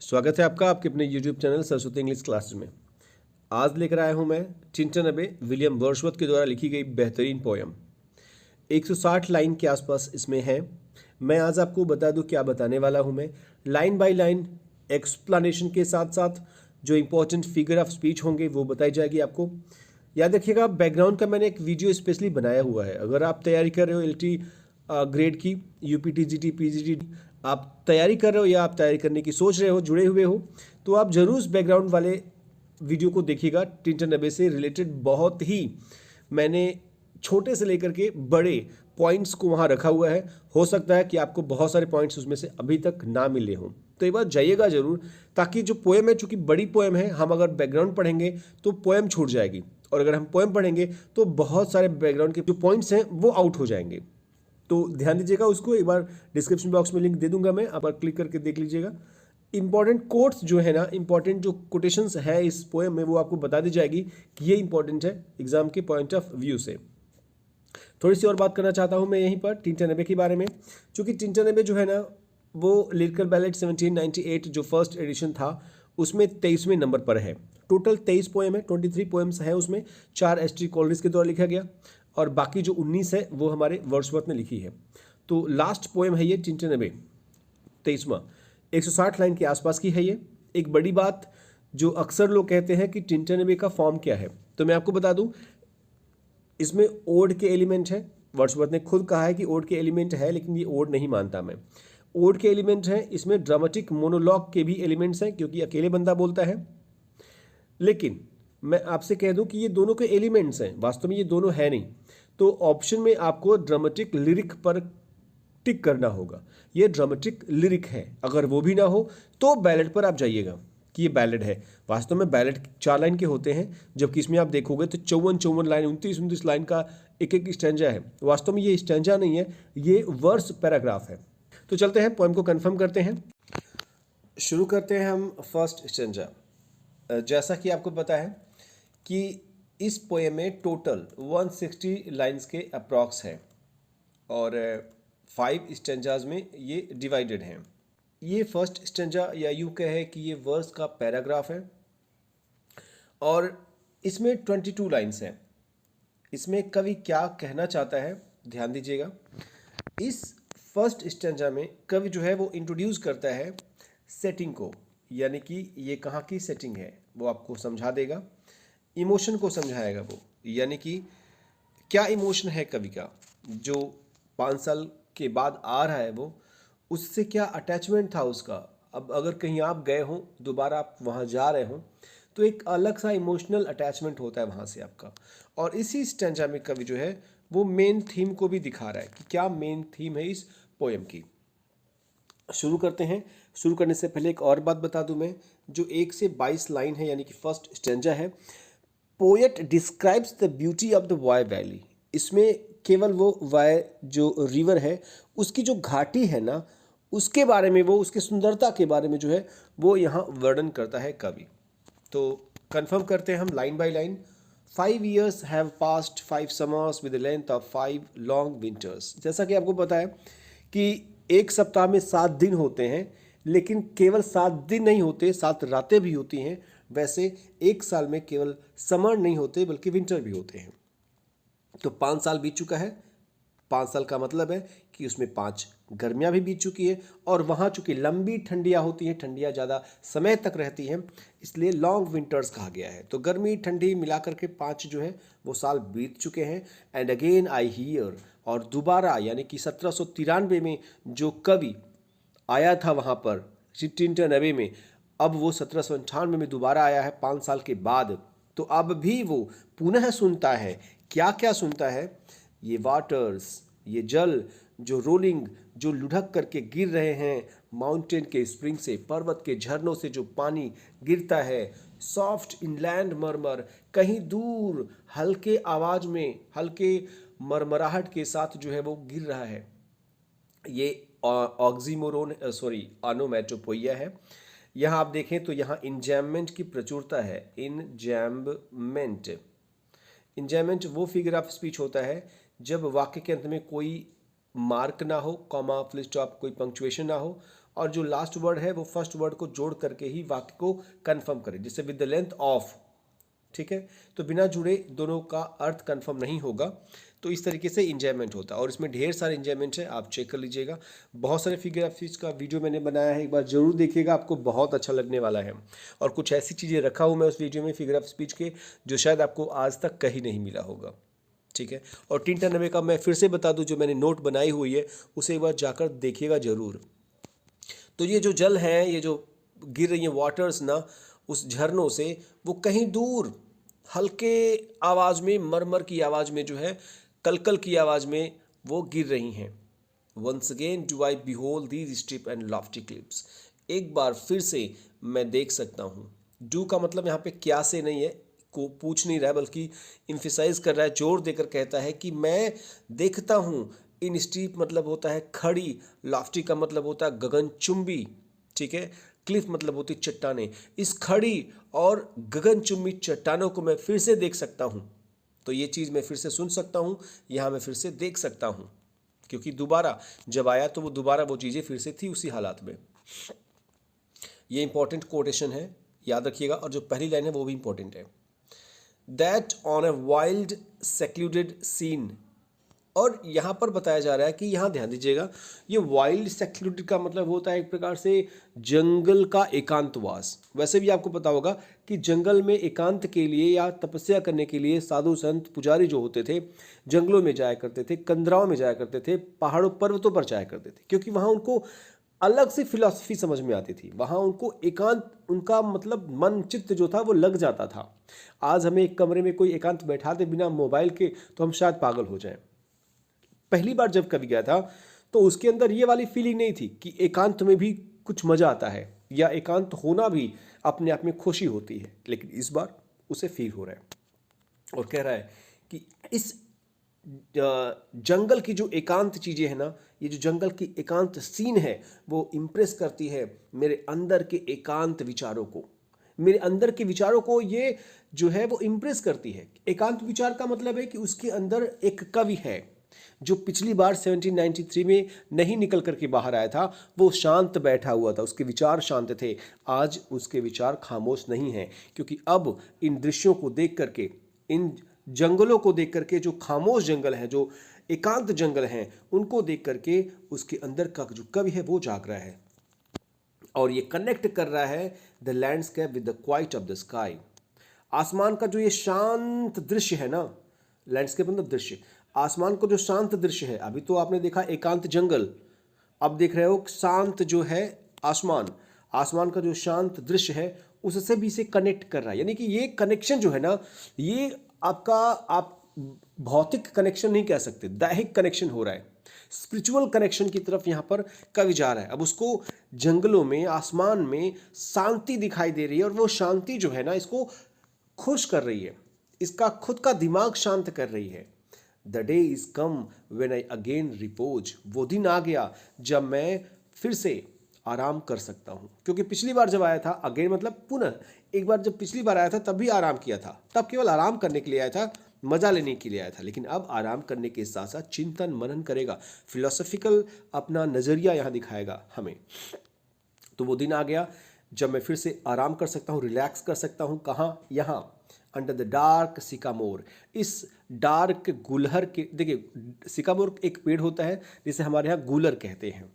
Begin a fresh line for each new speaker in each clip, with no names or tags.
स्वागत है आपका आपके अपने YouTube channel Saraswati English classes में। आज लेकर आया हूं मैं टिंटनबे विलियम वर्ड्सवर्थ के द्वारा लिखी गई बेहतरीन पोयम। 160 लाइन के आसपास इसमें है। मैं आज आपको बता दूं क्या बताने वाला हूं मैं, लाइन बाय लाइन एक्सप्लेनेशन के साथ साथ जो इंपॉर्टेंट फिगर ऑफ स्पीच होंगे वो बताई जाएगी आपको। याद रखिएगा, बैकग्राउंड का मैंने एक वीडियो स्पेशली बनाया हुआ है। अगर आप तैयारी कर रहे हो LT ग्रेड की, UPT GT PGT आप तैयारी कर रहे हो या आप तैयारी करने की सोच रहे हो, जुड़े हुए हो, तो आप जरूर उस बैकग्राउंड वाले वीडियो को देखिएगा। टिंटनबे से रिलेटेड बहुत ही मैंने छोटे से लेकर के बड़े पॉइंट्स को वहाँ रखा हुआ है। हो सकता है कि आपको बहुत सारे पॉइंट्स उसमें से अभी तक ना मिले हों, तो एक बार जाइएगा जरूर, ताकि जो पोएम है, चूंकि बड़ी पोएम है, हम अगर बैकग्राउंड पढ़ेंगे तो पोएम छूट जाएगी, और अगर हम पोएम पढ़ेंगे तो बहुत सारे बैकग्राउंड के जो पॉइंट्स हैं वो आउट हो जाएंगे। तो ध्यान दीजिएगा, उसको एक बार डिस्क्रिप्शन बॉक्स में लिंक दे दूंगा मैं, आप क्लिक करके देख लीजिएगा। इंपॉर्टेंट कोट्स जो है ना, इंपॉर्टेंट जो कोटेशंस है इस पोएम में, वो आपको बता दी जाएगी कि ये इंपॉर्टेंट है एग्जाम के पॉइंट ऑफ व्यू से। थोड़ी सी और बात करना चाहता हूं मैं यहीं पर टिंटनबे के बारे में, क्योंकि टिंटनबे जो है ना, वो लिरिकल बैलेड 1798 जो फर्स्ट एडिशन था उसमें 23वें नंबर पर है। टोटल 23 पोएम है, 23 पोएम्स है उसमें। 4 एस.टी. कॉलरिज के द्वारा लिखा गया और बाकी जो 19 है वो हमारे वर्ड्सवर्थ ने लिखी है। तो लास्ट पोएम है ये टिंटनबे, 23वां। 160 लाइन के आसपास की है ये। एक बड़ी बात जो अक्सर लोग कहते हैं कि टिंटनबे का फॉर्म क्या है, तो मैं आपको बता दूं, इसमें ओड के एलिमेंट है। वर्ड्सवर्थ ने खुद कहा है कि ओड के एलिमेंट है, लेकिन ये ओड नहीं मानता मैं। ओड के एलिमेंट हैं, इसमें ड्रामेटिक मोनोलॉग के भी एलिमेंट्स हैं, क्योंकि अकेले बंदा बोलता है। लेकिन मैं आपसे कह दूं कि ये दोनों के एलिमेंट्स हैं, वास्तव में ये दोनों है नहीं। तो ऑप्शन में आपको ड्रामेटिक लिरिक पर टिक करना होगा। ये ड्रामेटिक लिरिक है, अगर वो भी ना हो तो बैलेड पर आप जाइएगा कि ये बैलेड है। वास्तव में बैलेड 4 लाइन के होते हैं, जबकि इसमें आप देखोगे तो 54 लाइन, 29 लाइन का एक स्टैंजा है। वास्तव में ये स्टैंजा नहीं है, ये वर्स पैराग्राफ है। तो चलते हैं, पोएम को कंफर्म करते हैं। शुरू करते हैं हम फर्स्ट स्टैंजा। जैसा कि आपको पता है कि इस पोएम में टोटल 160 लाइन्स के अप्रॉक्स है और 5 स्टैंजाज में ये डिवाइडेड हैं। ये फर्स्ट स्टैंजा, या यूँ कहे कि ये वर्स का पैराग्राफ है और इसमें 22 लाइन्स हैं। इसमें कवि क्या कहना चाहता है, ध्यान दीजिएगा। इस फर्स्ट स्टैंजा में कवि जो है वो इंट्रोड्यूस करता है सेटिंग को, यानी कि ये कहाँ की सेटिंग है वो आपको समझा देगा। इमोशन को समझाएगा वो, यानी कि क्या इमोशन है कवि का जो 5 साल के बाद आ रहा है, वो उससे क्या अटैचमेंट था उसका। अब अगर कहीं आप गए हों, दोबारा आप वहाँ जा रहे हों, तो एक अलग सा इमोशनल अटैचमेंट होता है वहाँ से आपका। और इसी स्टैंजा में कवि जो है वो मेन थीम को भी दिखा रहा है कि क्या मेन थीम है इस पोएम की। शुरू करते हैं। शुरू करने से पहले एक और बात बता दूं मैं, जो 1 से 22 लाइन है, यानी कि फर्स्ट स्टैंजा है। Poet describes the beauty of the Wye valley. इसमें केवल वो वाई जो रिवर है उसकी जो घाटी है ना, उसके बारे में, वो उसकी सुंदरता के बारे में जो है वो यहाँ वर्णन करता है कवि। तो कंफर्म करते हैं हम line by line. 5 years have passed 5 summers with the length of 5 long winters। जैसा कि आपको पता है कि एक सप्ताह में 7 दिन होते हैं, लेकिन केवल 7 दिन नहीं होते, 7 रातें भी होती हैं। वैसे एक साल में केवल समर नहीं होते बल्कि विंटर भी होते हैं। तो 5 साल बीत चुका है। 5 साल का मतलब है कि उसमें 5 गर्मियाँ भी बीत चुकी है, और वहाँ चूँकि लंबी ठंडियाँ होती हैं, ठंडियाँ ज़्यादा समय तक रहती हैं, इसलिए लॉन्ग विंटर्स कहा गया है। तो गर्मी ठंडी मिलाकर के 5 जो है वो साल बीत चुके हैं। एंड अगेन आई हियर, और दोबारा, यानी कि 1793 में जो कवि आया था वहाँ पर टिंटनबे में, अब वो 1798 में दोबारा आया है 5 साल के बाद। तो अब भी वो पुनः सुनता है। क्या क्या सुनता है? ये वाटर्स, ये जल जो रोलिंग, जो लुढ़क करके गिर रहे हैं माउंटेन के स्प्रिंग से, पर्वत के झरनों से जो पानी गिरता है। सॉफ्ट इनलैंड मरमर, कहीं दूर हल्के आवाज में, हल्के मरमराहट के साथ जो है वो गिर रहा है। ये ऑक्सीमोरोन ऑनोमैटोपोइया है। यहाँ आप देखें तो यहाँ इंजैममेंट की प्रचुरता है। इंजैममेंट वो फिगर ऑफ स्पीच होता है जब वाक्य के अंत में कोई मार्क ना हो, कॉमा, फुल स्टॉप, कोई पंक्चुएशन ना हो, और जो लास्ट वर्ड है वो फर्स्ट वर्ड को जोड़ करके ही वाक्य को कंफर्म करें, जैसे विद द लेंथ ऑफ। ठीक है, तो बिना जुड़े दोनों का अर्थ कंफर्म नहीं होगा। तो इस तरीके से इंजॉयमेंट होता है और इसमें ढेर सारे इंजॉयमेंट है, आप चेक कर लीजिएगा। बहुत सारे फिगर ऑफ स्पीच का वीडियो मैंने बनाया है, एक बार जरूर देखिएगा, आपको बहुत अच्छा लगने वाला है। और कुछ ऐसी चीज़ें रखा हूँ मैं उस वीडियो में फिगर ऑफ स्पीच के, जो शायद आपको आज तक कहीं नहीं मिला होगा। ठीक है, और 398 का मैं फिर से बता दूं, जो मैंने नोट बनाई हुई है उसे एक बार जाकर देखिएगा जरूर। तो ये जो जल है, ये जो गिर रही है वाटर्स ना उस झरनों से, वो कहीं दूर हल्के आवाज़ में, मरमर की आवाज़ में जो है, कलकल की आवाज़ में वो गिर रही हैं। Once again do I behold these strip and lofty cliffs, एक बार फिर से मैं देख सकता हूँ। डू का मतलब यहाँ पे क्या से नहीं है, को पूछ नहीं रहा है, बल्कि इम्फिसाइज कर रहा है, जोर देकर कहता है कि मैं देखता हूँ। इन स्टीप मतलब होता है खड़ी, लॉफ्टी का मतलब होता है गगनचुंबी। ठीक है, क्लिफ मतलब होती चट्टानें। इस खड़ी और गगनचुंबी चट्टानों को मैं फिर से देख सकता हूँ। तो ये चीज़ मैं फिर से सुन सकता हूँ, यहाँ मैं फिर से देख सकता हूँ, क्योंकि दोबारा जब आया तो वो दोबारा वो चीज़ें फिर से थी उसी हालात में। ये इंपॉर्टेंट कोटेशन है, याद रखिएगा। और जो पहली लाइन है वो भी इंपॉर्टेंट है, that on a wild secluded scene. और यहाँ पर बताया जा रहा है कि यहाँ ध्यान दीजिएगा, ये वाइल्ड सेक्लूडेड का मतलब होता है एक प्रकार से जंगल का एकांतवास। वैसे भी आपको पता होगा कि जंगल में एकांत के लिए या तपस्या करने के लिए साधु संत पुजारी जो होते थे, जंगलों में जाया करते थे, कंदराओं में जाया करते थे, पहाड़ों पर्वतों पर जाया करते थे, क्योंकि वहाँ उनको अलग से फिलॉसफी समझ में आती थी। वहाँ उनको एकांत, उनका मतलब मन चित्त जो था वो लग जाता था। आज हमें एक कमरे में कोई एकांत बैठा दे बिना मोबाइल के तो हम शायद पागल हो जाएं। पहली बार जब कभी गया था तो उसके अंदर ये वाली फीलिंग नहीं थी कि एकांत में भी कुछ मजा आता है या एकांत होना भी अपने आप में खुशी होती है, लेकिन इस बार उसे फील हो रहा है और कह रहा है कि इस जंगल की जो एकांत चीज़ें हैं ना, ये जो जंगल की एकांत सीन है वो इम्प्रेस करती है मेरे अंदर के एकांत विचारों को, मेरे अंदर के विचारों को ये जो है वो इम्प्रेस करती है। एकांत विचार का मतलब है कि उसके अंदर एक कवि है जो पिछली बार 1793 में नहीं निकल करके बाहर आया था, वो शांत बैठा हुआ था, उसके विचार शांत थे। आज उसके विचार खामोश नहीं हैं, क्योंकि अब इन दृश्यों को देख करके, इन जंगलों को देख करके, जो खामोश जंगल हैं, जो एकांत जंगल हैं, उनको देख करके उसके अंदर का जो कवि है वो जाग रहा है और ये कनेक्ट कर रहा है the landscape with the quite of the sky. आसमान का जो ये शांत दृश्य है ना, लैंडस्केप मतलब दृश्य, आसमान को जो शांत दृश्य है, अभी तो आपने देखा एकांत जंगल, अब देख रहे हो शांत जो है आसमान, आसमान का जो शांत दृश्य है उससे भी इसे कनेक्ट कर रहा है। यानी कि ये कनेक्शन जो है ना, ये आपका, आप भौतिक कनेक्शन नहीं कह सकते, दैहिक कनेक्शन हो रहा है, स्पिरिचुअल कनेक्शन की तरफ यहाँ पर कवि जा रहा है। अब उसको जंगलों में, आसमान में शांति दिखाई दे रही है और वो शांति जो है ना इसको खुश कर रही है, इसका खुद का दिमाग शांत कर रही है। The day is come when I again repose, वो दिन आ गया जब मैं फिर से आराम कर सकता हूँ। क्योंकि पिछली बार जब आया था, अगेन मतलब पुनः, एक बार जब पिछली बार आया था तब भी आराम किया था, तब केवल आराम करने के लिए आया था, मजा लेने के लिए आया था, लेकिन अब आराम करने के साथ साथ चिंतन मनन करेगा, फिलोसॉफिकल अपना नजरिया यहाँ दिखाएगा हमें। तो वो दिन आ गया जब मैं फिर से आराम कर सकता हूँ, रिलैक्स कर सकता हूँ। कहाँ? यहाँ अंडर द डार्क सिकामोर, इस डार्क गुलहर के, देखिए सिकामोर एक पेड़ होता है जिसे हमारे यहाँ गूलर कहते हैं,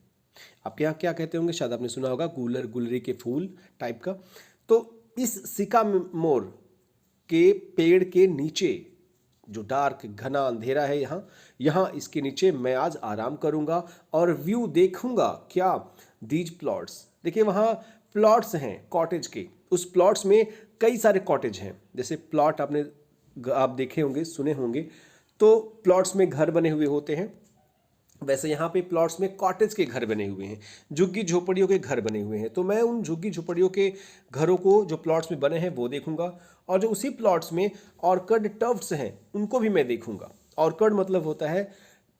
आपके यहाँ क्या कहते होंगे शायद आपने सुना होगा, गूलर, गुलरी के फूल टाइप का। तो इस सिकामोर के पेड़ के नीचे जो डार्क घना अंधेरा है, यहाँ इसके नीचे मैं आज आराम करूँगा और व्यू देखूँगा। क्या? दीज प्लॉट्स, देखिए वहाँ प्लॉट्स हैं कॉटेज के, उस प्लॉट्स में कई सारे कॉटेज हैं। जैसे प्लॉट आप देखे होंगे, सुने होंगे, तो प्लॉट्स में घर बने हुए होते हैं, वैसे यहाँ पे प्लॉट्स में कॉटेज के घर बने हुए हैं, झुग्गी झोपड़ियों के घर बने हुए हैं। तो मैं उन झुग्गी झोपड़ियों के घरों को जो प्लॉट्स में बने हैं वो देखूंगा, और जो उसी प्लॉट्स में ऑर्किड टफ्ट्स हैं उनको भी मैं देखूंगा। ऑर्किड मतलब होता है,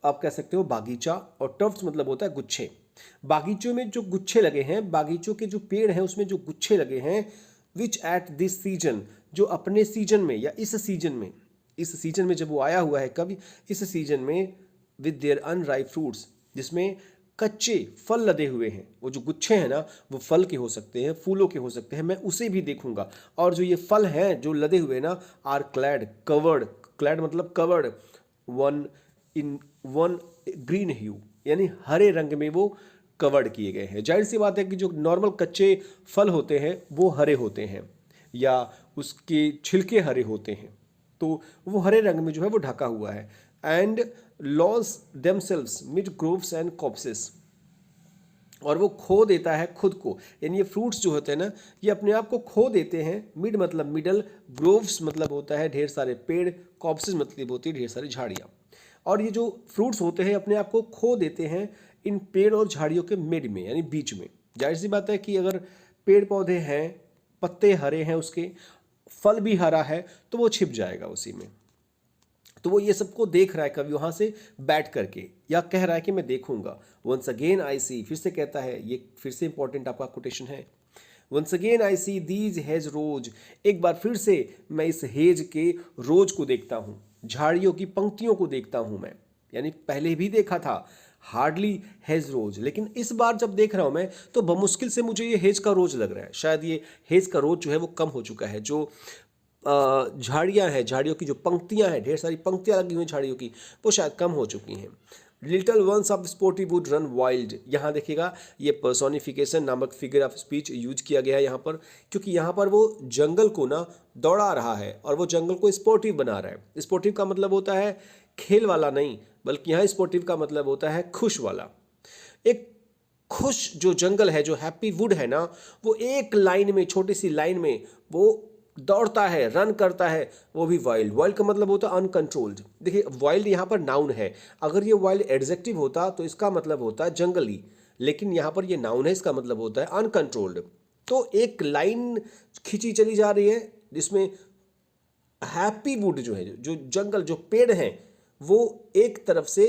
आप कह सकते हो बागीचा, और टफ्ट्स मतलब होता है गुच्छे। बागीचों में जो गुच्छे लगे हैं, बागीचों के जो पेड़ हैं उसमें जो गुच्छे लगे हैं, विच एट दिस सीजन, जो अपने सीजन में या इस सीजन में जब वो आया हुआ है, कभी इस सीजन में, विद देयर अनराइप फ्रूट्स, जिसमें कच्चे फल लदे हुए हैं, वो जो गुच्छे हैं ना वो फल के हो सकते हैं, फूलों के हो सकते हैं, मैं उसे भी देखूंगा। और जो ये फल हैं जो लदे हुए ना, आर क्लैड कवर्ड, क्लैड मतलब covered, one in one green hue, यानी हरे रंग में वो कवर्ड किए गए हैं। जाहिर सी बात है कि जो नॉर्मल कच्चे फल होते हैं वो हरे होते हैं या उसके छिलके हरे होते हैं, तो वो हरे रंग में जो है वो ढका हुआ है। And lose themselves mid groves and copses, और वो खो देता है खुद को, यानी ये फ्रूट्स जो होते हैं ना ये अपने आप को खो देते हैं। मिड मतलब मिडल, ग्रोव्स मतलब होता है ढेर सारे पेड़, कॉप्सेस मतलब होती है ढेर सारी झाड़ियाँ। और ये जो फ्रूट्स होते हैं अपने आप को खो देते हैं इन पेड़ और झाड़ियों के मिड में, यानी बीच में। जाहिर सी बात है कि अगर पेड़ पौधे हैं, पत्ते हरे हैं, उसके फल भी हरा है, तो वो छिप जाएगा उसी में। तो वो ये सबको देख रहा है कवि वहां से बैठ करके, या कह रहा है कि मैं देखूंगा। वंस अगेन आई सी, फिर से कहता है, ये फिर से इंपॉर्टेंट आपका कोटेशन है। Once again I see these hedgerows, एक बार फिर से मैं इस हेज के रोज को देखता हूँ, झाड़ियों की पंक्तियों को देखता हूँ मैं। यानी पहले भी देखा था हार्डली हेज रोज, लेकिन इस बार जब देख रहा हूं मैं तो बमुश्किल से मुझे ये हेज का रोज लग रहा है। शायद ये हेज का रोज जो है वो कम हो चुका है। जो झाड़ियां हैं, झाड़ियों की जो पंक्तियां हैं, ढेर सारी पंक्तियां लगी हुई झाड़ियों की, वो शायद कम हो चुकी हैं। Little ones of sportive would run wild, यहाँ देखिएगा ये पर्सोनिफिकेशन नामक फिगर ऑफ स्पीच यूज किया गया है यहाँ पर, क्योंकि यहाँ पर वो जंगल को ना दौड़ा रहा है और वो जंगल को स्पोर्टिव बना रहा है। स्पोर्टिव का मतलब होता है खेल वाला नहीं, बल्कि यहाँ स्पोर्टिव का मतलब होता है खुश वाला। एक खुश जो जंगल है, जो हैप्पी वुड है ना, वो एक लाइन में, छोटी सी लाइन में वो दौड़ता है, रन करता है, वो भी वाइल्ड। वाइल्ड का मतलब होता है अनकंट्रोल्ड। देखिए वाइल्ड यहाँ पर नाउन है, अगर ये वाइल्ड एडजेक्टिव होता तो इसका मतलब होता है जंगली, लेकिन यहाँ पर ये नाउन है, इसका मतलब होता है अनकंट्रोल्ड। तो एक लाइन खींची चली जा रही है जिसमें हैप्पी वुड जो है, जो जंगल, जो पेड़ हैं, वो एक तरफ से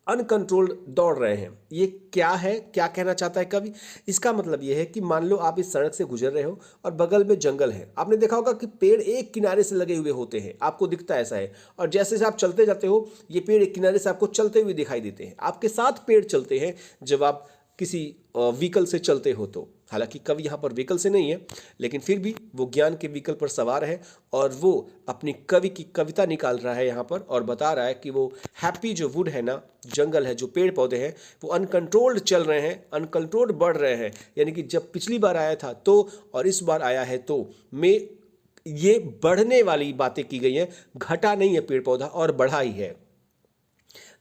अनकंट्रोल्ड दौड़ रहे हैं। ये क्या है, क्या कहना चाहता है कवि? इसका मतलब ये है कि मान लो आप इस सड़क से गुजर रहे हो और बगल में जंगल है। आपने देखा होगा कि पेड़ एक किनारे से लगे हुए होते हैं, आपको दिखता ऐसा है, और जैसे जैसे आप चलते जाते हो ये पेड़ एक किनारे से आपको चलते हुए दिखाई देते हैं। आपके साथ पेड़ चलते हैं जब आप किसी व्हीकल से चलते हो तो। हालांकि कवि यहाँ पर व्हीकल से नहीं है, लेकिन फिर भी वो ज्ञान के व्हीकल पर सवार है और वो अपनी कवि की कविता निकाल रहा है यहाँ पर, और बता रहा है कि वो हैप्पी जो वुड है ना, जंगल है, जो पेड़ पौधे हैं, वो अनकंट्रोल्ड चल रहे हैं, अनकंट्रोल्ड बढ़ रहे हैं। यानी कि जब पिछली बार आया था तो, और इस बार आया है तो, में ये बढ़ने वाली बातें की गई हैं, घटा नहीं है पेड़ पौधा और बढ़ा ही है।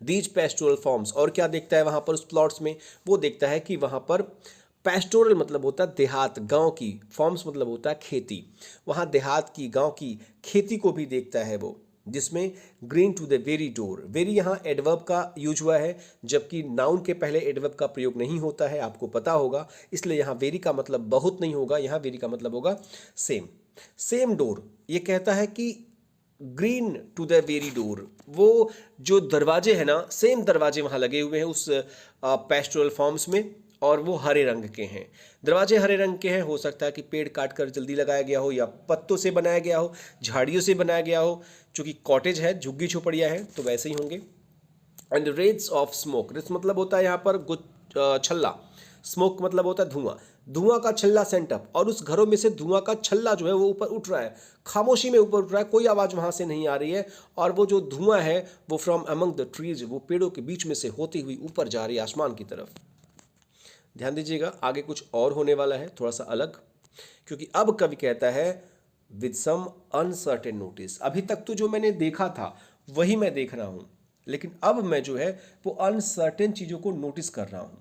दीज पेस्टोरल फॉर्म्स, और क्या देखता है वहां पर उस प्लॉट्स में? वो देखता है कि वहां पर पेस्टोरल मतलब होता है देहात, गांव की, फॉर्म्स मतलब होता है खेती, वहां देहात की, गांव की खेती को भी देखता है वो, जिसमें green to the very door, very यहाँ एडवर्ब का यूज हुआ है, जबकि नाउन के पहले एडवर्ब का प्रयोग नहीं होता है, आपको पता होगा, इसलिए यहाँ वेरी का मतलब बहुत नहीं होगा, यहाँ वेरी का मतलब होगा सेम। सेम डोर, ये कहता है कि green to the very door, वो जो दरवाजे हैं ना, सेम दरवाजे वहां लगे हुए हैं उस पेस्टोरल फॉर्म्स में, और वो हरे रंग के हैं। दरवाजे हरे रंग के हैं, हो सकता है कि पेड़ काट कर जल्दी लगाया गया हो, या पत्तों से बनाया गया हो, झाड़ियों से बनाया गया हो, चूंकि कॉटेज है, झुग्गी झोपड़ियाँ हैं, तो वैसे ही होंगे। And wreaths of smoke, wreaths मतलब होता है यहाँ पर छल्ला, स्मोक मतलब होता है धुआं, धुआं का छल्ला सेंटअप, और उस घरों में से धुआं का छल्ला जो है वो ऊपर उठ रहा है, खामोशी में ऊपर उठ रहा है, कोई आवाज़ वहाँ से नहीं आ रही है, और वो जो धुआं है वो फ्रॉम अमंग द ट्रीज, वो पेड़ों के बीच में से होती हुई ऊपर जा रही है आसमान की तरफ। ध्यान दीजिएगा, आगे कुछ और होने वाला है थोड़ा सा अलग, क्योंकि अब कवि कहता है विद सम अनसर्टेन नोटिस। अभी तक तो जो मैंने देखा था वही मैं देख रहा हूं, लेकिन अब मैं जो है वो अनसर्टेन चीजों को नोटिस कर रहा हूं।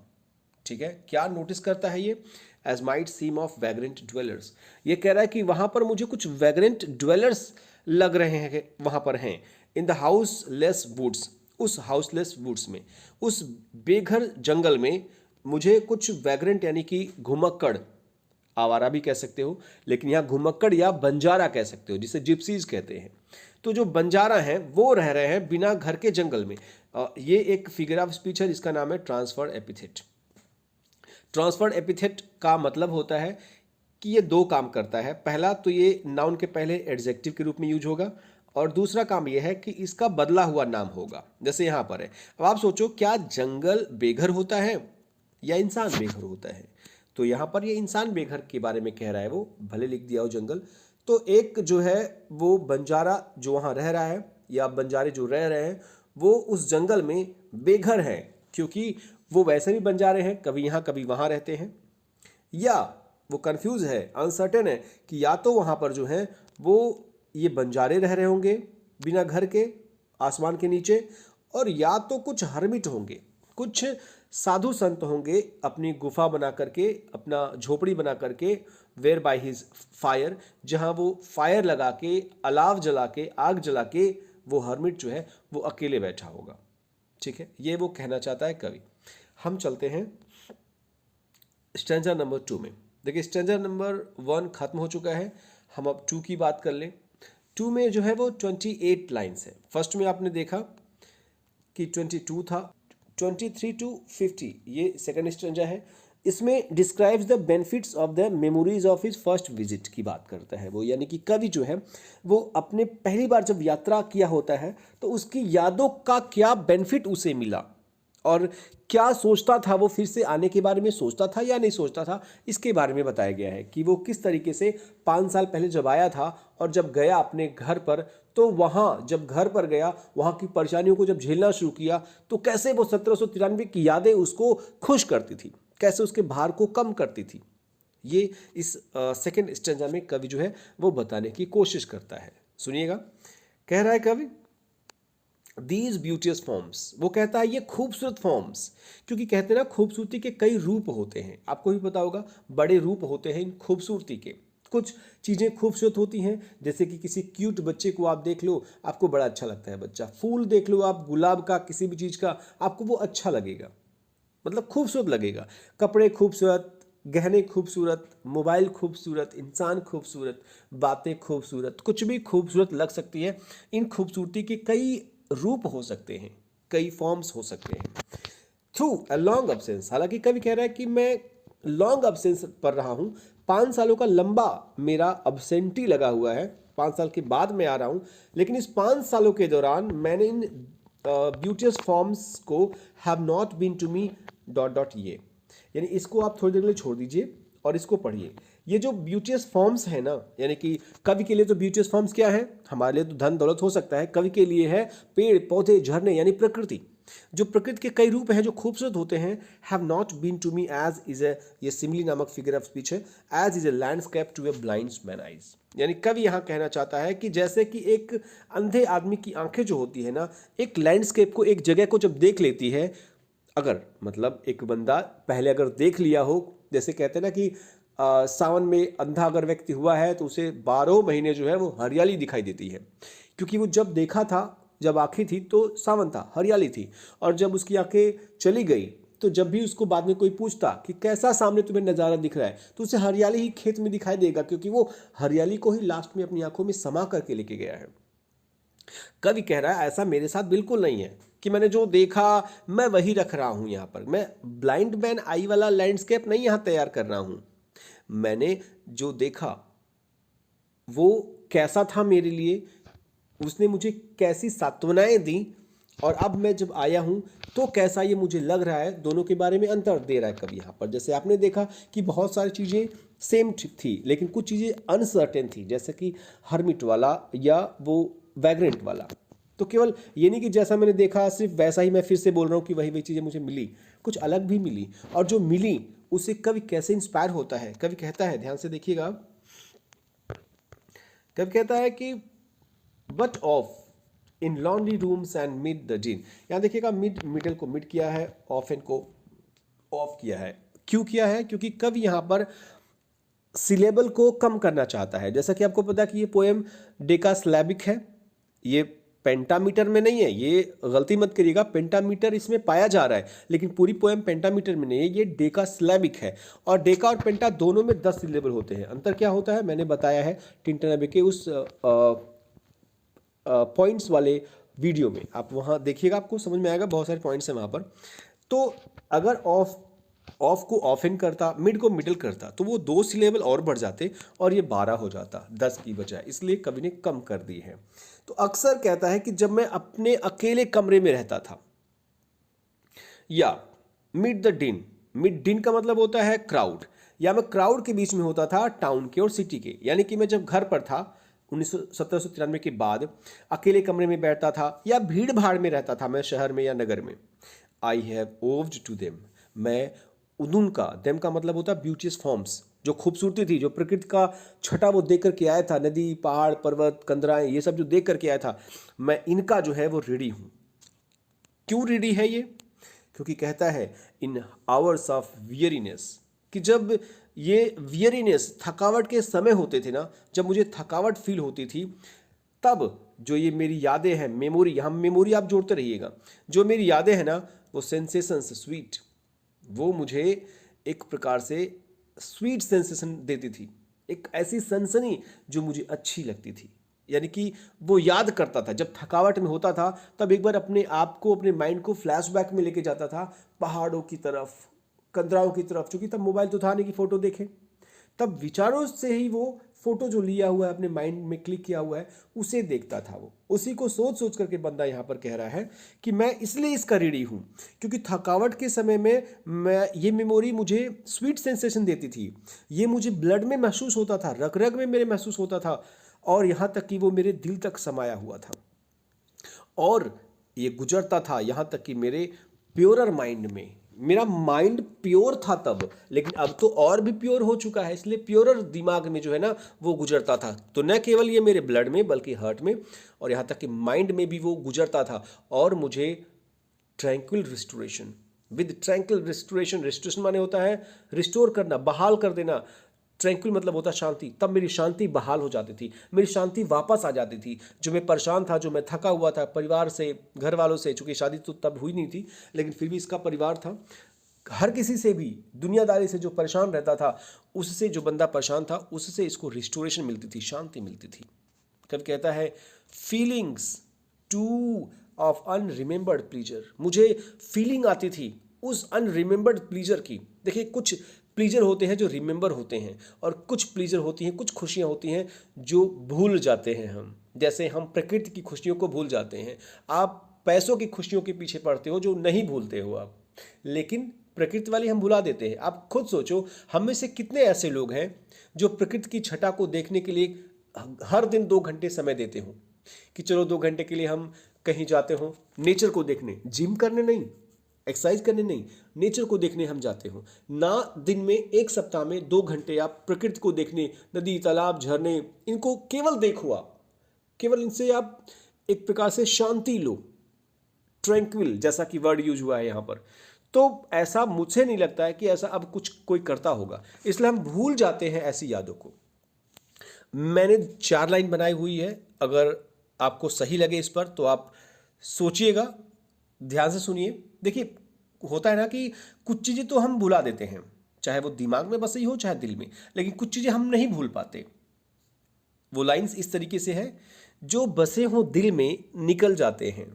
ठीक है, क्या नोटिस करता है ये? As might seem of vagrant dwellers, ये कह रहा है कि वहां पर मुझे कुछ वैग्रेंट ड्वेलर्स लग रहे हैं, वहां पर हैं। इन द हाउसलेस वुड्स, उस हाउसलेस वुड्स में, उस बेघर जंगल में मुझे कुछ वैग्रेंट यानी कि घुमक्कड़, आवारा भी कह सकते हो, लेकिन यहाँ घुमक्कड़ या बंजारा कह सकते हो, जिसे जिप्सीज कहते हैं। तो जो बंजारा हैं वो रह रहे हैं बिना घर के जंगल में। ये एक फिगर ऑफ स्पीच है जिसका नाम है ट्रांसफर्ड एपिथेट। ट्रांसफर्ड एपिथेट का मतलब होता है कि ये दो काम करता है। पहला तो ये नाउन के पहले एडजेक्टिव के रूप में यूज होगा, और दूसरा काम यह है कि इसका बदला हुआ नाम होगा, जैसे यहाँ पर है। अब आप सोचो, क्या जंगल बेघर होता है? या इंसान बेघर होता है। तो यहाँ पर ये इंसान बेघर के बारे में कह रहा है, वो भले लिख दिया हो जंगल। तो एक जो है वो बंजारा जो वहाँ रह रहा है या बंजारे जो रह रहे हैं वो उस जंगल में बेघर हैं, क्योंकि वो वैसे भी बंजारे हैं, कभी यहाँ कभी वहाँ रहते हैं। या वो कंफ्यूज है, अनसर्टेन है कि या तो वहाँ पर जो है वो ये बंजारे रह रहे होंगे बिना घर के आसमान के नीचे, और या तो कुछ हर्मिट होंगे, कुछ साधु संत होंगे अपनी गुफा बना करके, अपना झोपड़ी बना करके, वेयर बाय हिज फायर, जहाँ वो फायर लगा के, अलाव जला के, आग जला के वो हर्मिट जो है वो अकेले बैठा होगा। ठीक है, ये वो कहना चाहता है कवि। हम चलते हैं स्टैंजा नंबर 2 में। देखिए स्टैंजा नंबर 1 खत्म हो चुका है, हम अब 2 की बात कर लें। 2 में जो है वो 28 लाइन्स है। फर्स्ट में आपने देखा कि 22 था, 23 to 50 ये सेकंड स्टैंजा है। इसमें describes the benefits of the memories of his first visit की बात करता है वो, यानी कि कवि जो है वो अपने पहली बार जब यात्रा किया होता है तो उसकी यादों का क्या बेनिफिट उसे मिला और क्या सोचता था, वो फिर से आने के बारे में सोचता था या नहीं सोचता था, इसके बारे में बताया गया है कि वो किस तरीके से 5 साल पहले जब आया था और जब गया अपने घर पर, तो वहाँ जब घर पर गया वहाँ की परेशानियों को जब झेलना शुरू किया तो कैसे वो 1793 की यादें उसको खुश करती थी, कैसे उसके भार को कम करती थी। ये इस सेकेंड स्टैंजा में कवि जो है वो बताने की कोशिश करता है। सुनिएगा, कह रहा है कवि दीज ब्यूटियस फॉर्म्स, वो कहता है ये खूबसूरत फॉर्म्स, क्योंकि कहते हैं ना खूबसूरती के कई रूप होते हैं, आपको भी पता होगा बड़े रूप होते हैं इन खूबसूरती के। कुछ चीज़ें खूबसूरत होती हैं, जैसे कि किसी क्यूट बच्चे को आप देख लो आपको बड़ा अच्छा लगता है बच्चा, फूल देख लो आप गुलाब का, किसी भी चीज़ का, आपको वो अच्छा लगेगा, मतलब खूबसूरत लगेगा। कपड़े खूबसूरत, गहने खूबसूरत, मोबाइल खूबसूरत, इंसान खूबसूरत, बातें खूबसूरत, कुछ भी खूबसूरत लग सकती है। इन खूबसूरती के कई रूप हो सकते हैं, कई फॉर्म्स हो सकते हैं। थ्रू अ लॉन्ग अब्सेंस, हालांकि कभी कह रहा है कि मैं लॉन्ग अब्सेंस पर रहा हूँ, 5 सालों का लंबा मेरा अब्सेंटी लगा हुआ है, 5 साल के बाद मैं आ रहा हूँ, लेकिन इस 5 सालों के दौरान मैंने इन ब्यूटियस फॉर्म्स को have not been to me dot dot ये, यानी इसको आप थोड़ी देर के लिए छोड़ दीजिए और इसको पढ़िए। ये जो ब्यूटियस फॉर्म्स है ना, यानी कि कवि के लिए तो ब्यूटियस फॉर्म्स क्या है, हमारे लिए तो धन दौलत हो सकता है, कवि के लिए है पेड़ पौधे झरने, यानी प्रकृति। जो प्रकृति के कई रूप हैं जो खूबसूरत होते हैं, have not been to me as is a, ये सिमिली नामक फिगर ऑफ स्पीच है, as is a landscape to a blind man eyes. यानी कवि यहाँ कहना चाहता है कि जैसे कि एक अंधे आदमी की आंखें जो होती है ना, एक लैंडस्केप को, एक जगह को जब देख लेती है, अगर मतलब एक बंदा पहले अगर देख लिया हो, जैसे कहते हैं ना कि सावन में अंधा अगर व्यक्ति हुआ है तो उसे 12 महीने जो है वो हरियाली दिखाई देती है, क्योंकि वो जब देखा था, जब आंखें थी तो सावन था, हरियाली थी, और जब उसकी आंखें चली गई तो जब भी उसको बाद में कोई पूछता कि कैसा सामने तुम्हें नज़ारा दिख रहा है, तो उसे हरियाली ही खेत में दिखाई देगा, क्योंकि वो हरियाली को ही लास्ट में अपनी आंखों में समा करके लेके गया है। कवि कह रहा है ऐसा मेरे साथ बिल्कुल नहीं है कि मैंने जो देखा मैं वही रख रहा हूं, यहां पर मैं ब्लाइंड मैन आई वाला लैंडस्केप नहीं यहां तैयार कर रहा हूं। मैंने जो देखा वो कैसा था मेरे लिए, उसने मुझे कैसी सांत्वनाएं दी, और अब मैं जब आया हूं तो कैसा ये मुझे लग रहा है, दोनों के बारे में अंतर दे रहा है कवि यहाँ पर। जैसे आपने देखा कि बहुत सारी चीज़ें सेम थी लेकिन कुछ चीज़ें अनसर्टेन थी, जैसे कि हर्मिट वाला या वो वैग्रेंट वाला। तो केवल ये नहीं कि जैसा मैंने देखा सिर्फ वैसा ही मैं फिर से बोल रहा हूँ कि वही वही चीज़ें मुझे मिली, कुछ अलग भी मिली, और जो मिली उससे कवि कैसे इंस्पायर होता है। कवि कहता है, ध्यान से देखिएगा, कवि कहता है कि but of in lonely rooms and mid the डिन, यहाँ देखिएगा मिडल को मिड किया है, ऑफ एन को ऑफ किया है। क्यों किया है? क्योंकि कवि यहाँ पर सिलेबल को कम करना चाहता है। जैसा कि आपको पता है कि ये पोएम डेकासिलैबिक है, ये पेंटामीटर में नहीं है, ये गलती मत करिएगा, पेंटामीटर इसमें पाया जा रहा है लेकिन पूरी पोएम पेंटामीटर में नहीं है, ये डेकासिलैबिक है। और डेका और पेंटा दोनों में 10 सिलेबल होते हैं। अंतर क्या होता है मैंने बताया है टिंटन अबे के उस पॉइंट्स वाले वीडियो में, आप वहाँ देखिएगा, आपको समझ में आएगा, बहुत सारे पॉइंट्स हैं वहाँ पर। तो अगर ऑफ को ऑफ इन करता, मिड को मिडल करता, तो वो 2 सिलेबल और बढ़ जाते और ये 12 हो जाता 10 की बजाय, इसलिए कवि ने कम कर दी है। तो अक्सर कहता है कि जब मैं अपने अकेले कमरे में रहता था, या मिड द डिन, मिड दिन का मतलब होता है क्राउड, या मैं क्राउड के बीच में होता था टाउन के और सिटी के, यानी कि मैं जब घर पर था 1793 के बाद अकेले कमरे में बैठता था या भीड़ भाड़ में रहता था मैं शहर में या नगर में। आई हैव ओव्ड टू देम, मैं उनका, देम का मतलब होता है ब्यूटीज फॉर्म्स, जो खूबसूरती थी, जो प्रकृति का छटा वो देख करके आया था, नदी पहाड़ पर्वत कंदराएं ये सब जो देख करके आया था, मैं इनका जो है वो ऋणी हूँ। क्यों ऋणी है ये? क्योंकि कहता है इन आवर्स ऑफ वियरीनेस, कि जब ये वियरीनेस थकावट के समय होते थे ना, जब मुझे थकावट फील होती थी, तब जो ये मेरी यादें हैं, मेमोरी, हम मेमोरी आप जोड़ते रहिएगा, जो मेरी यादें हैं ना वो सेंसेशंस स्वीट, वो मुझे एक प्रकार से स्वीट सेंसेशन देती थी, एक ऐसी सनसनी जो मुझे अच्छी लगती थी। यानी कि वो याद करता था, जब थकावट में होता था तब एक बार अपने आप को, अपने माइंड को फ्लैशबैक में लेके जाता था पहाड़ों की तरफ, कंदराओं की तरफ, क्योंकि तब मोबाइल तो था नहीं कि फ़ोटो देखे, तब विचारों से ही वो फोटो जो लिया हुआ है, अपने माइंड में क्लिक किया हुआ है, उसे देखता था वो, उसी को सोच सोच करके बंदा यहाँ पर कह रहा है कि मैं इसलिए इसका ऋणी हूँ क्योंकि थकावट के समय में मैं, ये मेमोरी मुझे स्वीट सेंसेशन देती थी, ये मुझे ब्लड में महसूस होता था, रग रग में मेरे महसूस होता था, और यहाँ तक कि वो मेरे दिल तक समाया हुआ था, और ये गुजरता था यहाँ तक कि मेरे प्योरर माइंड में, मेरा माइंड प्योर था तब, लेकिन अब तो और भी प्योर हो चुका है, इसलिए प्योरर दिमाग में जो है ना वो गुजरता था। तो न केवल ये मेरे ब्लड में बल्कि हार्ट में और यहाँ तक कि माइंड में भी वो गुजरता था, और मुझे tranquil restoration, with tranquil restoration, restoration माने होता है रिस्टोर करना, बहाल कर देना, ट्रैंक्विल मतलब होता शांति, तब मेरी शांति बहाल हो जाती थी, मेरी शांति वापस आ जाती थी। जो मैं परेशान था, जो मैं थका हुआ था परिवार से, घर वालों से, चूंकि शादी तो तब हुई नहीं थी लेकिन फिर भी इसका परिवार था, हर किसी से भी दुनियादारी से जो परेशान रहता था, उससे जो बंदा परेशान था उससे इसको रिस्टोरेशन मिलती थी, शांति मिलती थी। कब कहता है feelings two of unremembered pleaser, मुझे फीलिंग आती थी उस अनरिमेंबर्ड प्लीजर की। देखिए कुछ प्लीजर होते हैं जो रिमेंबर होते हैं, और कुछ प्लीजर होती हैं, कुछ खुशियां होती हैं जो भूल जाते हैं हम, जैसे हम प्रकृति की खुशियों को भूल जाते हैं। आप पैसों की खुशियों के पीछे पड़ते हो जो नहीं भूलते हो आप, लेकिन प्रकृति वाली हम भुला देते हैं। आप खुद सोचो, हम में से कितने ऐसे लोग हैं जो प्रकृति की छटा को देखने के लिए हर दिन 2 घंटे समय देते हो, कि चलो 2 घंटे के लिए हम कहीं जाते हो नेचर को देखने, जिम करने नहीं, एक्सरसाइज करने नहीं, नेचर को देखने हम जाते हो ना। दिन में, एक सप्ताह में 2 घंटे आप प्रकृति को देखने, नदी तालाब झरने, इनको केवल देखो आप, केवल इनसे आप एक प्रकार से शांति लो, ट्रैंक्विल जैसा कि वर्ड यूज हुआ है यहाँ पर। तो ऐसा मुझे नहीं लगता है कि ऐसा अब कुछ कोई करता होगा, इसलिए हम भूल जाते हैं ऐसी यादों को। मैंने 4 लाइन बनाई हुई है, अगर आपको सही लगे इस पर तो आप सोचिएगा, ध्यान से सुनिए। देखिए होता है ना कि कुछ चीज़ें तो हम भुला देते हैं, चाहे वो दिमाग में बसी हो चाहे दिल में, लेकिन कुछ चीज़ें हम नहीं भूल पाते। वो लाइंस इस तरीके से है, जो बसे हों दिल में निकल जाते हैं,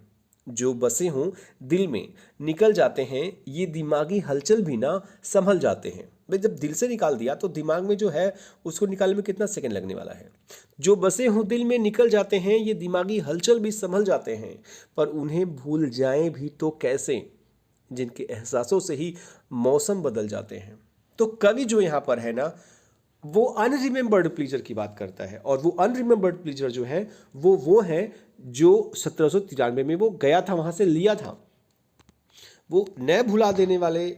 जो बसे हों दिल में निकल जाते हैं, ये दिमागी हलचल भी ना संभल जाते हैं। भाई जब दिल से निकाल दिया तो दिमाग में जो है उसको निकालने में कितना सेकंड लगने वाला है। जो बसे हों दिल में निकल जाते हैं, ये दिमागी हलचल भी संभल जाते हैं, पर उन्हें भूल जाएं भी तो कैसे, जिनके एहसासों से ही मौसम बदल जाते हैं। तो कवि जो यहाँ पर है ना, वो अनरिमेंबर्ड प्लीजर की बात करता है, और वो अनरिमेंबर्ड प्लीजर जो है वो है जो 1793 में वो गया था, वहाँ से लिया था। वो न भुला देने वाले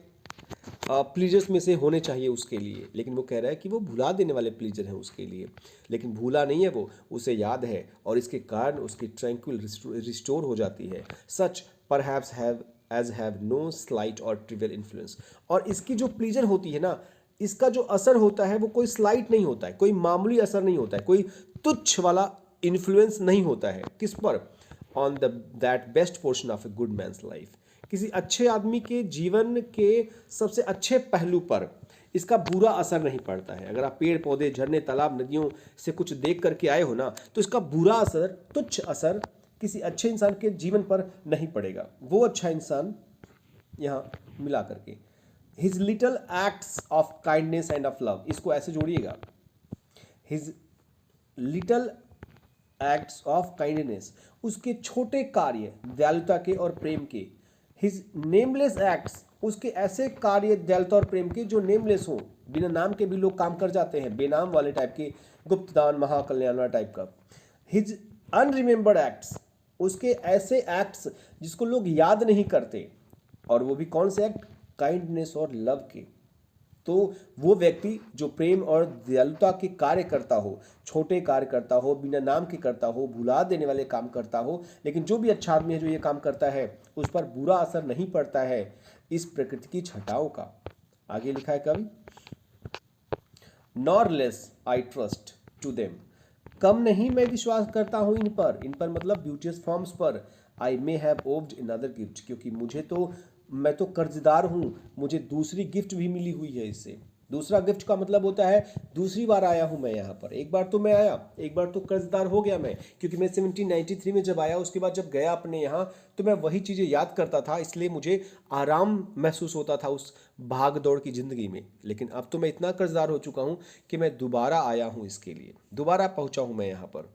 प्लीजर्स में से होने चाहिए उसके लिए, लेकिन वो कह रहा है कि वो भुला देने वाले प्लीजर हैं उसके लिए, लेकिन भूला नहीं है वो, उसे याद है, और इसके कारण उसकी ट्रैंक्विल रिस्टोर हो जाती है। सच परहैप्स हैव नो स्लाइट और ट्रिवियल इन्फ्लुएंस। और इसकी जो प्लीजर होती है ना, इसका जो असर होता है वो कोई स्लाइट नहीं होता है, कोई मामूली असर नहीं होता है, कोई तुच्छ वाला इन्फ्लुएंस नहीं होता है। किस पर? On that best portion of a good man's life, किसी अच्छे आदमी के जीवन के सबसे अच्छे पहलू पर इसका बुरा असर नहीं पड़ता है। अगर आप पेड़ पौधे झरने तालाब नदियों से कुछ देख करके आए हो ना, तो इसका बुरा असर, तुच्छ असर किसी अच्छे इंसान के जीवन पर नहीं पड़ेगा। वो अच्छा इंसान यहाँ मिला करके his little acts of kindness and of love, इसको ऐसे जोड़िएगा, his little acts of kindness, उसके छोटे कार्य दयालुता के और प्रेम के, हिज नेमलेस एक्ट्स, उसके ऐसे कार्य दयालुता और प्रेम के जो नेमलेस हो, बिना नाम के भी लोग काम कर जाते हैं, बेनाम वाले टाइप के, गुप्तदान महाकल्याण वाला टाइप का। हिज अनरिमेंबर्ड एक्ट्स, उसके ऐसे एक्ट्स जिसको लोग याद नहीं करते, और वो भी कौन से एक्ट, काइंडनेस और लव के। तो वो व्यक्ति जो प्रेम और दयालुता के कार्य करता हो, छोटे कार्य करता हो, बिना नाम के करता हो, भुला देने वाले काम करता हो, लेकिन जो भी अच्छा आदमी है जो ये काम करता है उस पर बुरा असर नहीं पड़ता है इस प्रकृति की छटाओं का। आगे लिखा है कवि, nor less I trust to them, कम नहीं मैं विश्वास करता हूं इन पर मतलब ब्यूटियस फॉर्म्स पर। I may have owed another gift, क्योंकि मैं तो कर्जदार हूं, मुझे दूसरी गिफ्ट भी मिली हुई है इससे। दूसरा गिफ्ट का मतलब होता है दूसरी बार आया हूं मैं यहाँ पर। एक बार तो मैं आया, एक बार तो कर्जदार हो गया मैं, क्योंकि मैं 1793 में जब आया, उसके बाद जब गया अपने यहाँ तो मैं वही चीज़ें याद करता था, इसलिए मुझे आराम महसूस होता था उस भाग दौड़ की ज़िंदगी में। लेकिन अब तो मैं इतना कर्जदार हो चुका हूँ कि मैं दोबारा आया हूँ इसके लिए, दोबारा पहुँचा हूँ मैं यहाँ पर।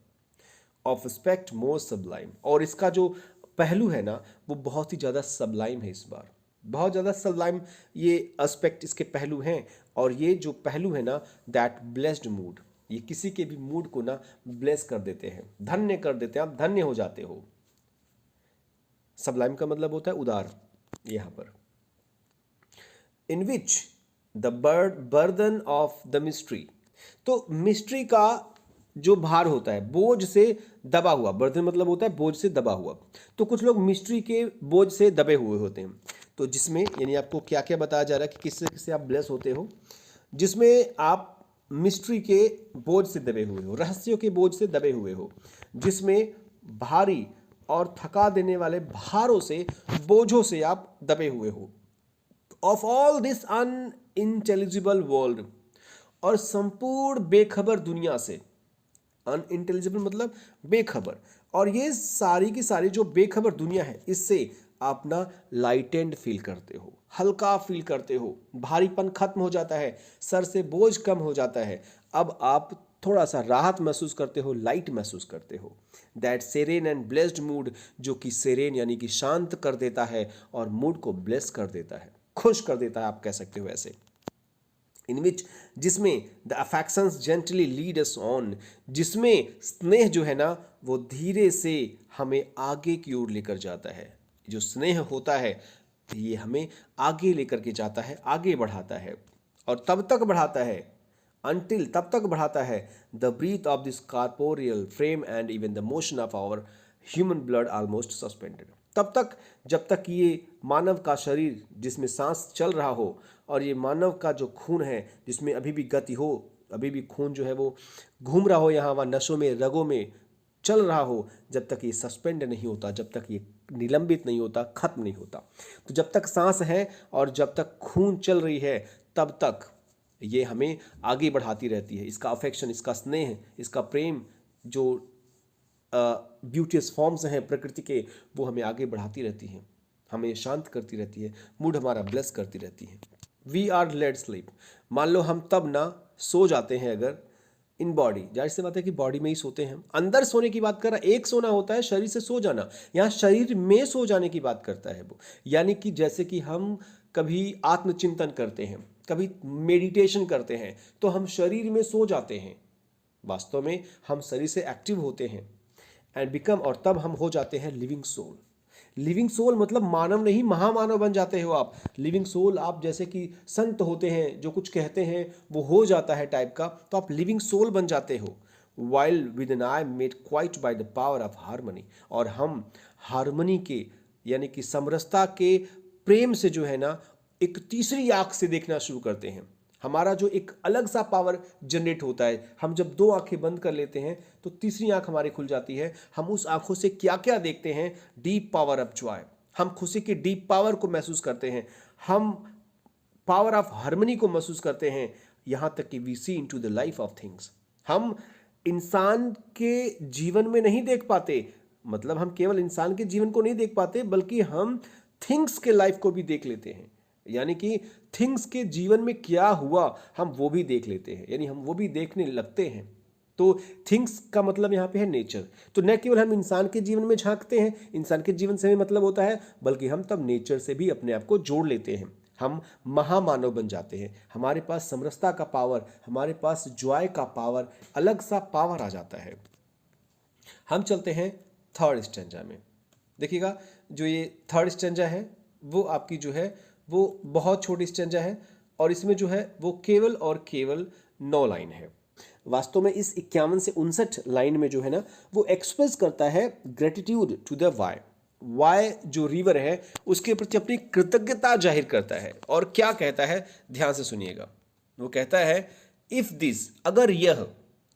ऑफ स्पेक्ट मोर सबलाइम, और इसका जो पहलू है ना वो बहुत ही ज़्यादा सबलाइम है इस बार, बहुत ज़्यादा सबलाइम ये एस्पेक्ट इसके पहलू हैं। और ये जो पहलू है ना, दैट ब्लेस्ड मूड, ये किसी के भी मूड को ना ब्लेस कर देते हैं, धन्य कर देते हैं, आप धन्य हो जाते हो। सबलाइम का मतलब होता है उदार यहाँ पर। In which the burden of the mystery, तो मिस्ट्री का जो भार होता है बोझ से दबा हुआ, बर्डन मतलब होता है बोझ से दबा हुआ, तो कुछ लोग मिस्ट्री के बोझ से दबे हुए होते हैं। तो जिसमें यानी आपको क्या क्या बताया जा रहा है कि किससे किससे आप ब्लेस होते हो, जिसमें आप मिस्ट्री के बोझ से दबे हुए हो, रहस्यों के बोझ से दबे हुए हो, जिसमें भारी और थका देने वाले भारों से, बोझों से आप दबे हुए हो। Of all this unintelligible world, और संपूर्ण बेखबर दुनिया से, अनइंटेलिजिबल मतलब बेखबर, और ये सारी की सारी जो बेखबर दुनिया है इससे आप ना लाइटेंड फील करते हो, हल्का फील करते हो, भारीपन खत्म हो जाता है, सर से बोझ कम हो जाता है, अब आप थोड़ा सा राहत महसूस करते हो, लाइट महसूस करते हो। दैट सेरेन एंड ब्लेस्ड मूड, जो कि सेरेन यानी कि शांत कर देता है और मूड को ब्लेस कर देता है, खुश कर देता है, आप कह सकते हो ऐसे। इन विच, जिसमें the affections gently lead us on, जिसमें स्नेह जो है ना वो धीरे से हमें आगे की ओर लेकर जाता है। जो स्नेह होता है ये हमें आगे लेकर के जाता है, आगे बढ़ाता है, और तब तक बढ़ाता है अनटिल, तब तक बढ़ाता है the breath of this corporeal frame and even the motion of our human blood almost suspended, तब तक जब तक ये मानव का शरीर जिसमें सांस चल रहा हो, और ये मानव का जो खून है जिसमें अभी भी गति हो, अभी भी खून जो है वो घूम रहा हो यहाँ वहाँ नसों में, रगों में चल रहा हो, जब तक ये सस्पेंड नहीं होता, जब तक ये निलंबित नहीं होता, खत्म नहीं होता। तो जब तक सांस है और जब तक खून चल रही है तब तक ये हमें आगे बढ़ाती रहती है। इसका अफेक्शन, इसका स्नेह, इसका प्रेम, जो ब्यूटियस फॉर्म्स हैं प्रकृति के, वो हमें आगे बढ़ाती रहती हैं, हमें शांत करती रहती है, मूड हमारा ब्लेस करती रहती है। वी आर लेट स्लीप, मान लो हम तब ना सो जाते हैं अगर इन बॉडी, जाहिर सी बात है कि बॉडी में ही सोते हैं हम, अंदर सोने की बात कर रहा है, एक सोना होता है शरीर से सो जाना, यहाँ शरीर में सो जाने की बात करता है वो। यानी कि जैसे कि हम कभी आत्मचिंतन करते हैं, कभी मेडिटेशन करते हैं, तो हम शरीर में सो जाते हैं, वास्तव में हम शरीर से एक्टिव होते हैं एंड बिकम, और तब हम हो जाते हैं लिविंग सोल। लिविंग सोल मतलब मानव नहीं, महामानव बन जाते हो आप। लिविंग सोल, आप जैसे कि संत होते हैं, जो कुछ कहते हैं वो हो जाता है टाइप का, तो आप लिविंग सोल बन जाते हो। While with an eye made quiet by the power of harmony, और हम हारमोनी के यानी कि समरसता के प्रेम से जो है ना एक तीसरी आंख से देखना शुरू करते हैं। हमारा जो एक अलग सा पावर जनरेट होता है, हम जब दो आंखें बंद कर लेते हैं तो तीसरी आंख हमारी खुल जाती है। हम उस आंखों से क्या क्या देखते हैं, डीप पावर ऑफ जॉय, हम खुशी के डीप पावर को महसूस करते हैं, हम पावर ऑफ हार्मनी को महसूस करते हैं, यहाँ तक कि we see into the life of things. हम इंसान के जीवन में नहीं देख पाते, मतलब हम केवल इंसान के जीवन को नहीं देख पाते, बल्कि हम थिंग्स के लाइफ को भी देख लेते हैं, यानी कि थिंग्स के जीवन में क्या हुआ हम वो भी देख लेते हैं, यानी हम वो भी देखने लगते हैं। तो थिंग्स का मतलब यहाँ पे है नेचर। तो न केवल हम इंसान के जीवन में झांकते हैं, इंसान के जीवन से भी मतलब होता है, बल्कि हम तब नेचर से भी अपने आप को जोड़ लेते हैं, हम महामानव बन जाते हैं, हमारे पास समरसता का पावर, हमारे पास जॉय का पावर, अलग सा पावर आ जाता है। हम चलते हैं थर्ड स्टैंजा में। देखिएगा जो ये थर्ड स्टैंजा है वो आपकी जो है वो बहुत छोटी स्टैंजा है और इसमें जो है वो केवल और केवल 9 लाइन है। वास्तव में इस 51 से 59 लाइन में जो है ना वो एक्सप्रेस करता है gratitude to the Wye. Wye जो रिवर है उसके प्रति अपनी कृतज्ञता जाहिर करता है और क्या कहता है, ध्यान से सुनिएगा। वो कहता है इफ दिस, अगर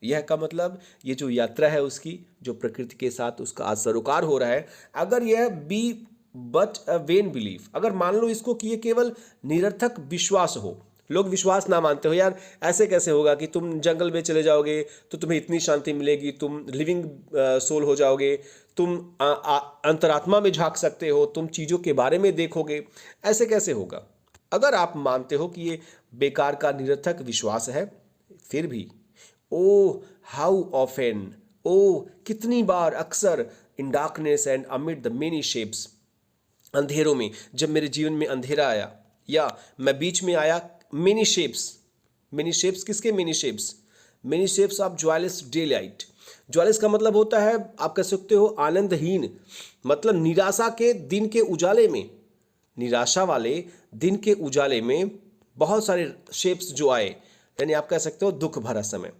यह का मतलब ये जो यात्रा है उसकी जो प्रकृति के साथ उसका आज सरोकार हो रहा है, अगर यह be but a vain belief, अगर मान लो इसको कि ये केवल निरर्थक विश्वास हो, लोग विश्वास ना मानते हो, यार ऐसे कैसे होगा कि तुम जंगल में चले जाओगे तो तुम्हें इतनी शांति मिलेगी, तुम लिविंग सोल हो जाओगे, तुम अंतरात्मा में झांक सकते हो, तुम चीज़ों के बारे में देखोगे, ऐसे कैसे होगा। अगर आप मानते हो कि ये बेकार का निरर्थक विश्वास है, फिर भी ओ हाउ ऑफेन, ओ कितनी बार, अक्सर, in darkness and amid the many shapes, अंधेरों में, जब मेरे जीवन में अंधेरा आया या मैं बीच में आया, मेनी शेप्स, मेनी शेप्स किसके many shapes, many shapes of joyless daylight. Joyless का मतलब होता है आप कह सकते हो आनंदहीन, मतलब निराशा के दिन के उजाले में, निराशा वाले दिन के उजाले में बहुत सारे शेप्स जो आए, यानी आप कह सकते हो दुख भरा समय,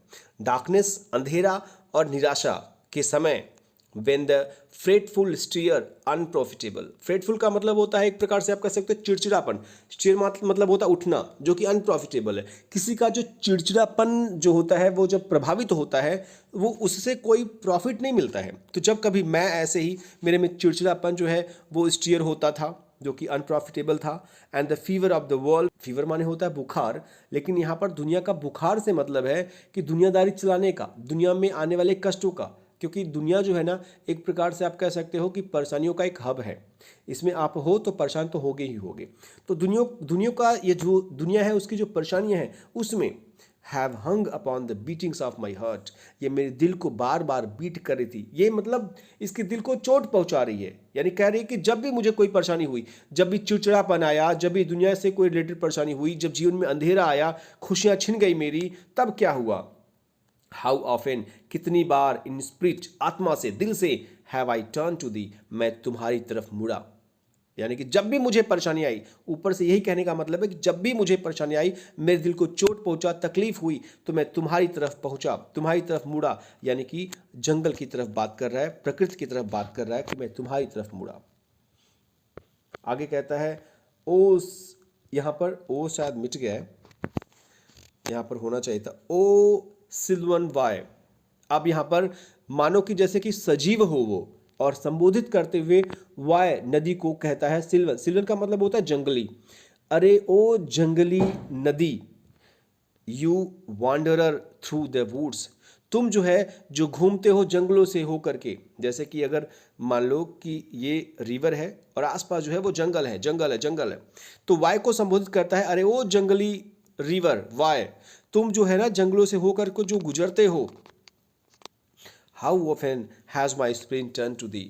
डार्कनेस, अंधेरा और निराशा के समय, when the fretful steer unprofitable, fretful का मतलब होता है एक प्रकार से आप कह सकते हो चिड़चिड़ापन, steer मतलब होता है उठना, जो कि अनप्रॉफिटेबल है। किसी का जो चिड़चिड़ापन जो होता है वो जब प्रभावित होता है वो उससे कोई प्रॉफिट नहीं मिलता है। तो जब कभी मैं ऐसे ही मेरे में चिड़चिड़ापन जो है वो स्टीयर होता था जो कि अनप्रॉफिटेबल था। And the fever of the world, fever माने होता है बुखार, लेकिन यहाँ पर दुनिया का बुखार से मतलब है कि दुनियादारी चलाने का, दुनिया में आने वाले कष्टों का, क्योंकि दुनिया जो है ना एक प्रकार से आप कह सकते हो कि परेशानियों का एक हब है, इसमें आप हो तो परेशान तो होगे ही होगे। तो दुनिया का ये जो दुनिया है उसकी जो परेशानियां हैं उसमें have hung upon the beatings of my heart, ये मेरे दिल को बार बार बीट कर रही थी, ये मतलब इसके दिल को चोट पहुंचा रही है, यानी कह रही है कि जब भी मुझे कोई परेशानी हुई, जब भी चिड़चिड़ापन आया, जब भी दुनिया से कोई रिलेटेड परेशानी हुई, जब जीवन में अंधेरा आया, खुशियां छिन गई मेरी, तब क्या हुआ, हाउ ऑफन, कितनी बार, इन स्पिरिट, आत्मा से, दिल से, have I turn to thee, मैं तुम्हारी तरफ मुड़ा। यानी कि जब भी मुझे परेशानी आई, ऊपर से यही कहने का मतलब है कि जब भी मुझे परेशानी आई, मेरे दिल को चोट पहुंचा, तकलीफ हुई, तो मैं तुम्हारी तरफ पहुंचा, तुम्हारी तरफ मुड़ा। यानी कि जंगल की तरफ बात कर रहा है, प्रकृति की तरफ बात कर रहा है कि मैं तुम्हारी तरफ मुड़ा। आगे कहता है ओ, यहां पर ओ शायद मिट गया है, यहां पर होना चाहिए था ओ सिल्वन वाय। अब यहां पर मानो कि जैसे कि सजीव हो वो, और संबोधित करते हुए वाय नदी को कहता है सिल्वन। सिल्वन का मतलब होता है जंगली। अरे ओ जंगली नदी, you wanderer through the woods, तुम जो है जो घूमते हो जंगलों से हो करके, जैसे कि अगर मान लो कि ये रिवर है और आसपास जो है वो जंगल है, जंगल है, जंगल है, तो वाय को संबोधित करता है, अरे ओ जंगली रिवर वाय, तुम जो है ना जंगलों से होकर को जो गुजरते हो, how often has my spirit turn to thee,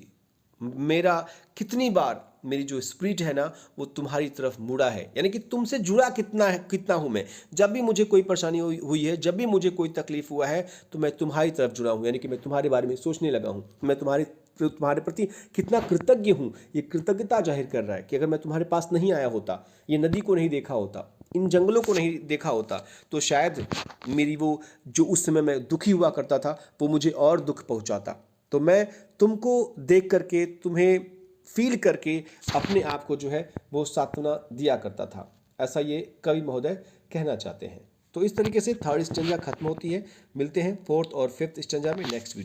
मेरा कितनी बार मेरी जो स्पिरिट है ना वो तुम्हारी तरफ मुड़ा है, यानी कि तुमसे जुड़ा कितना हूं मैं, जब भी मुझे कोई परेशानी हुई है, जब भी मुझे कोई तकलीफ हुआ है, तो मैं तुम्हारी तरफ जुड़ा हूं, यानी कि मैं तुम्हारे बारे में सोचने लगा हूं, मैं तुम्हारे प्रति कितना कृतज्ञ हूं। ये कृतज्ञता जाहिर कर रहा है कि अगर मैं तुम्हारे पास नहीं आया होता, ये नदी को नहीं देखा होता, इन जंगलों को नहीं देखा होता, तो शायद मेरी वो जो उस समय मैं दुखी हुआ करता था वो मुझे और दुख पहुंचाता। तो मैं तुमको देख करके, तुम्हें फील करके अपने आप को जो है वो सांत्वना दिया करता था, ऐसा ये कवि महोदय कहना चाहते हैं। तो इस तरीके से थर्ड स्टैंजा खत्म होती है। मिलते हैं फोर्थ और फिफ्थ स्टैंजा में नेक्स्ट वीडियो।